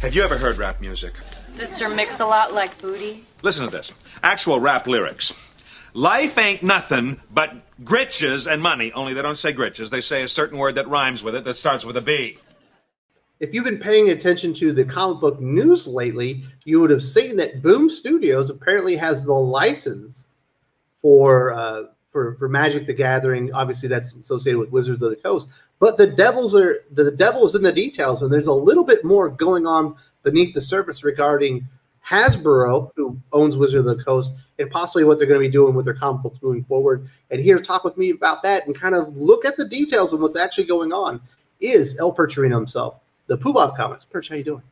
Have you ever heard rap music? Does Sir Mix-a-Lot like booty? Listen to this. Actual rap lyrics. Life ain't nothing but gritches and money, only they don't say gritches. They say a certain word that rhymes with it that starts with a B. If you've been paying attention to the comic book news lately, you would have seen that Boom Studios apparently has the license for Magic the Gathering. Obviously, that's associated with Wizards of the Coast. But the devil is in the details, and there's a little bit more going on beneath the surface regarding Hasbro, who owns Wizards of the Coast, and possibly what they're going to be doing with their comic books moving forward. And here to talk with me about that and kind of look at the details of what's actually going on is El Percherino himself, the Pooh Bob Comics. Perch, how you doing?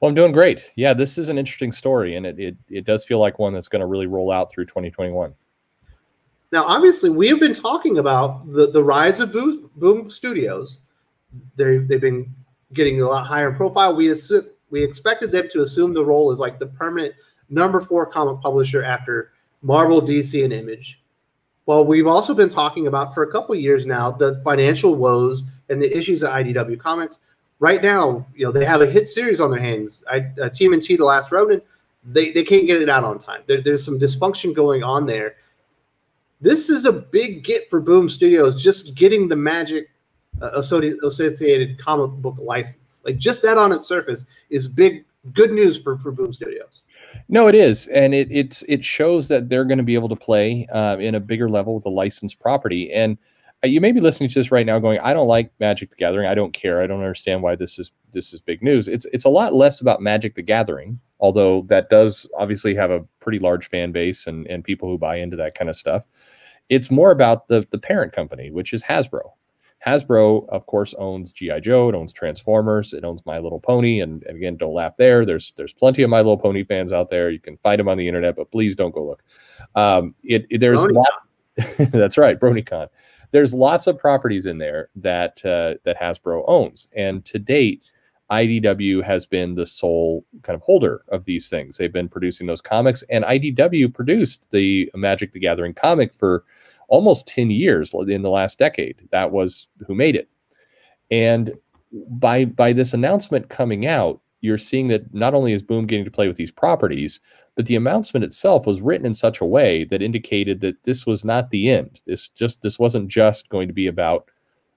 Well, I'm doing great. Yeah, this is an interesting story, and it does feel like one that's going to really roll out through 2021. Now, obviously, we have been talking about the rise of Boom Studios. They've been getting a lot higher in profile. We expected them to assume the role as like the permanent #4 comic publisher after Marvel, DC, and Image. Well, we've also been talking about for a couple of years now the financial woes and the issues at IDW Comics. Right now, they have a hit series on their hands. TMNT, The Last Ronin, they can't get it out on time. There's some dysfunction going on there. This is a big get for Boom Studios, just getting the Magic Associated comic book license. Like, just that on its surface is good news for Boom Studios. No, it is, and it shows that they're going to be able to play in a bigger level with the licensed property. And you may be listening to this right now, going, "I don't like Magic the Gathering. I don't care. I don't understand why this is big news." It's a lot less about Magic the Gathering, although that does obviously have a pretty large fan base and people who buy into that kind of stuff. It's more about the parent company, which is Hasbro. Hasbro, of course, owns G.I. Joe, it owns Transformers, it owns My Little Pony, and again, don't laugh there. There's plenty of My Little Pony fans out there. You can find them on the internet, but please don't go look. There's that's right, BronyCon. There's lots of properties in there that Hasbro owns, and to date, IDW has been the sole kind of holder of these things. They've been producing those comics, and IDW produced the Magic the Gathering comic for almost 10 years in the last decade. That was who made it. And by this announcement coming out, you're seeing that not only is Boom getting to play with these properties, but the announcement itself was written in such a way that indicated that this was not the end. This wasn't just going to be about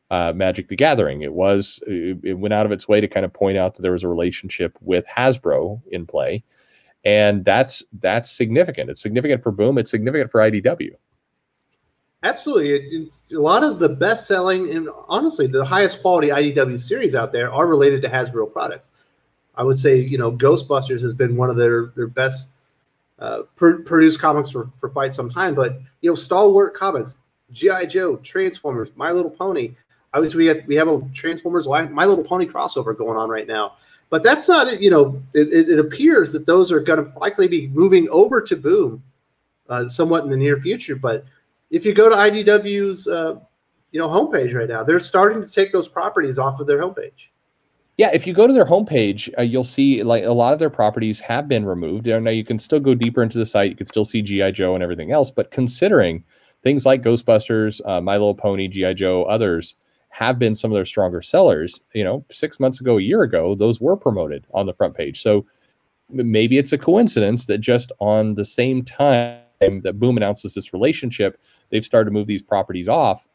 Magic the Gathering. It went out of its way to kind of point out that there was a relationship with Hasbro in play. And that's significant. It's significant for Boom. It's significant for IDW. Absolutely. It's a lot of the best-selling and honestly the highest quality IDW series out there are related to Hasbro products. I would say, Ghostbusters has been one of their best produced comics for quite some time. But, stalwart comics, G.I. Joe, Transformers, My Little Pony. Obviously, we have a Transformers My Little Pony crossover going on right now. But that's not it. It appears that those are going to likely be moving over to Boom somewhat in the near future. But if you go to IDW's homepage right now, they're starting to take those properties off of their homepage. Yeah, if you go to their homepage, you'll see like a lot of their properties have been removed. Now you can still go deeper into the site. You can still see G.I. Joe and everything else. But considering things like Ghostbusters, My Little Pony, G.I. Joe, others have been some of their stronger sellers, 6 months ago, a year ago, those were promoted on the front page. So maybe it's a coincidence that just on the same time that Boom announces this relationship, they've started to move these properties off.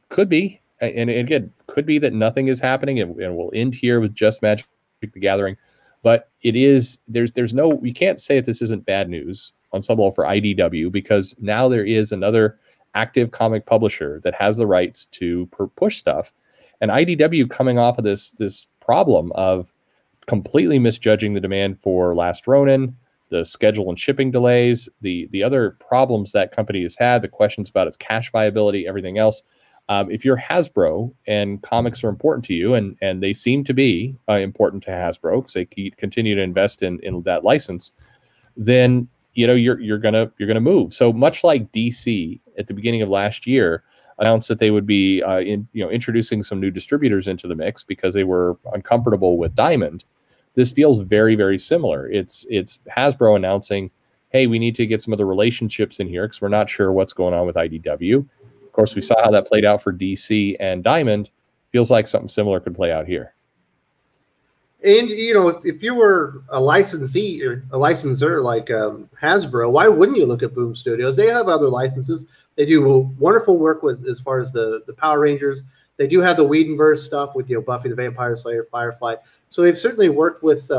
Could be. And again, could be that nothing is happening and we'll end here with just Magic the Gathering. But it is, we can't say that this isn't bad news on some level for IDW, because now there is another active comic publisher that has the rights to push stuff. And IDW coming off of this problem of completely misjudging the demand for Last Ronin, the schedule and shipping delays, the other problems that company has had, the questions about its cash viability, everything else. If you're Hasbro and comics are important to you, and they seem to be important to Hasbro because they continue to invest in that license, then you're gonna move. So much like DC at the beginning of last year announced that they would be introducing some new distributors into the mix because they were uncomfortable with Diamond. This feels very, very similar. It's Hasbro announcing, hey, we need to get some of the relationships in here because we're not sure what's going on with IDW. Of course, we saw how that played out for DC and Diamond. Feels like something similar could play out here. And you know, if you were a licensee or a licensor like Hasbro, why wouldn't you look at Boom Studios? They have other licenses. They do wonderful work with as far as the Power Rangers. They do have the Whedonverse stuff with Buffy the Vampire Slayer, Firefly. So they've certainly worked with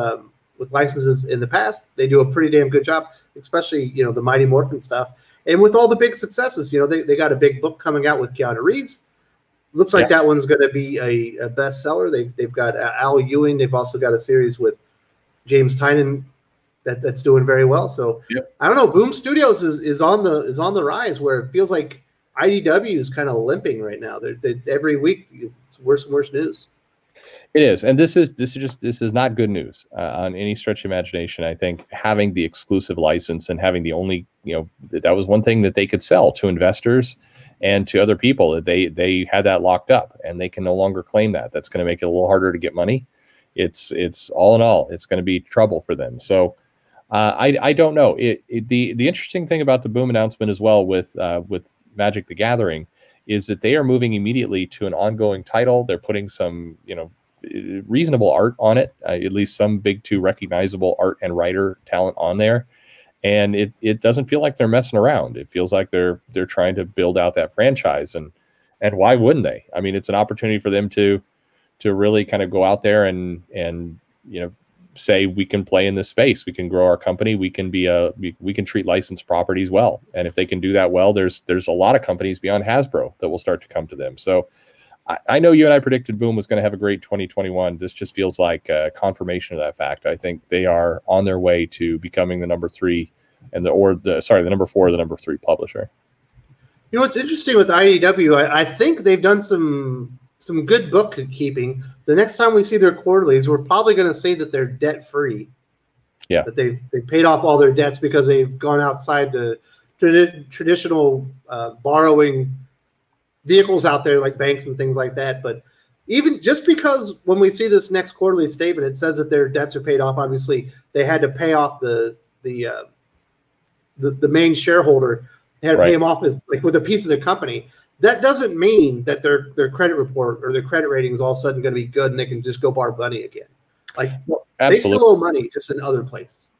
licenses in the past. They do a pretty damn good job, especially the Mighty Morphin stuff. And with all the big successes, they got a big book coming out with Keanu Reeves. Looks like that one's going to be a bestseller. They've got Al Ewing. They've also got a series with James Tynion that's doing very well. So I don't know. Boom Studios is on the rise, where it feels like IDW is kind of limping right now. They're every week it's worse and worse news. It is, and this is not good news on any stretch of imagination. I think having the exclusive license and having the only that was one thing that they could sell to investors and to other people, that they had that locked up, and they can no longer claim that. That's going to make it a little harder to get money. It's all in all, it's going to be trouble for them. So I don't know. The interesting thing about the Boom announcement as well with Magic the Gathering is that they are moving immediately to an ongoing title. They're putting some reasonable art on it, at least some big two recognizable art and writer talent on there. And it doesn't feel like they're messing around. It feels like they're trying to build out that franchise, and why wouldn't they? I mean, it's an opportunity for them to really kind of go out there and say, we can play in this space, we can grow our company, we can be we can treat licensed properties well. And if they can do that well, there's a lot of companies beyond Hasbro that will start to come to them. So I know you and I predicted Boom was going to have a great 2021. This just feels like a confirmation of that fact. I think they are on their way to becoming the number 3 and the number 4 or the number 3 publisher. You know what's interesting with IDW? I think they've done some good bookkeeping. The next time we see their quarterlies, we're probably going to say that they're debt free. Yeah, that they paid off all their debts because they've gone outside the traditional borrowing vehicles out there like banks and things like that. But even just because when we see this next quarterly statement, it says that their debts are paid off. Obviously, they had to pay off the main shareholder. They had to pay him off with a piece of the company. That doesn't mean that their credit report or their credit rating is all of a sudden going to be good and they can just go borrow money again. Like they still owe money, just in other places.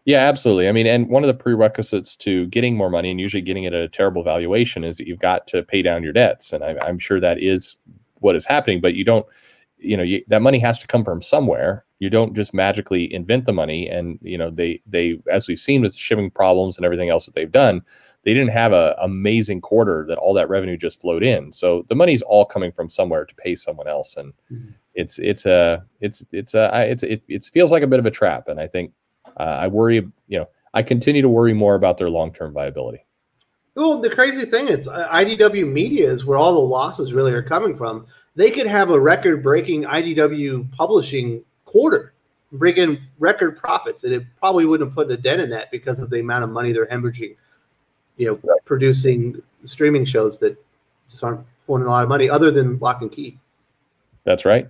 Yeah, absolutely. I mean, and one of the prerequisites to getting more money, and usually getting it at a terrible valuation, is that you've got to pay down your debts. And I'm sure that is what is happening, but you don't, that money has to come from somewhere. You don't just magically invent the money. And, they, as we've seen with shipping problems and everything else that they've done, they didn't have an amazing quarter that all that revenue just flowed in. So the money's all coming from somewhere to pay someone else. And it feels like a bit of a trap. And I think, I worry, I continue to worry more about their long-term viability. Well, the crazy thing is IDW Media is where all the losses really are coming from. They could have a record-breaking IDW publishing quarter, bring in record profits, and it probably wouldn't have put a dent in that because of the amount of money they're hemorrhaging, producing streaming shows that just aren't pulling a lot of money other than Lock and Key. That's right.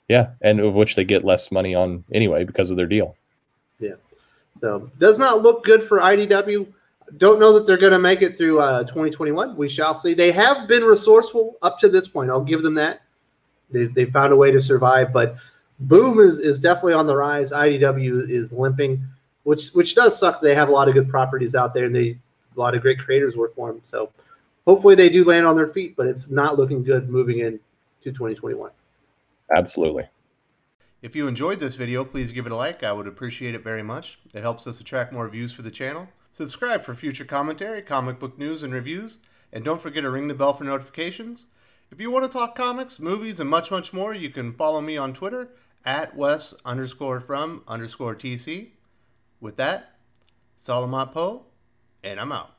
Yeah, and of which they get less money on anyway because of their deal. Yeah. So does not look good for IDW. Don't know that they're going to make it through 2021. We shall see. They have been resourceful up to this point. I'll give them that. They found a way to survive, but Boom is definitely on the rise. IDW is limping, which does suck. They have a lot of good properties out there, and a lot of great creators work for them. So hopefully they do land on their feet, but it's not looking good moving into 2021. Absolutely. If you enjoyed this video, please give it a like. I would appreciate it very much. It helps us attract more views for the channel. Subscribe for future commentary, comic book news, and reviews. And don't forget to ring the bell for notifications. If you want to talk comics, movies, and much, much more, you can follow me on Twitter at Wes_from_TC. With that, Salamat Po, and I'm out.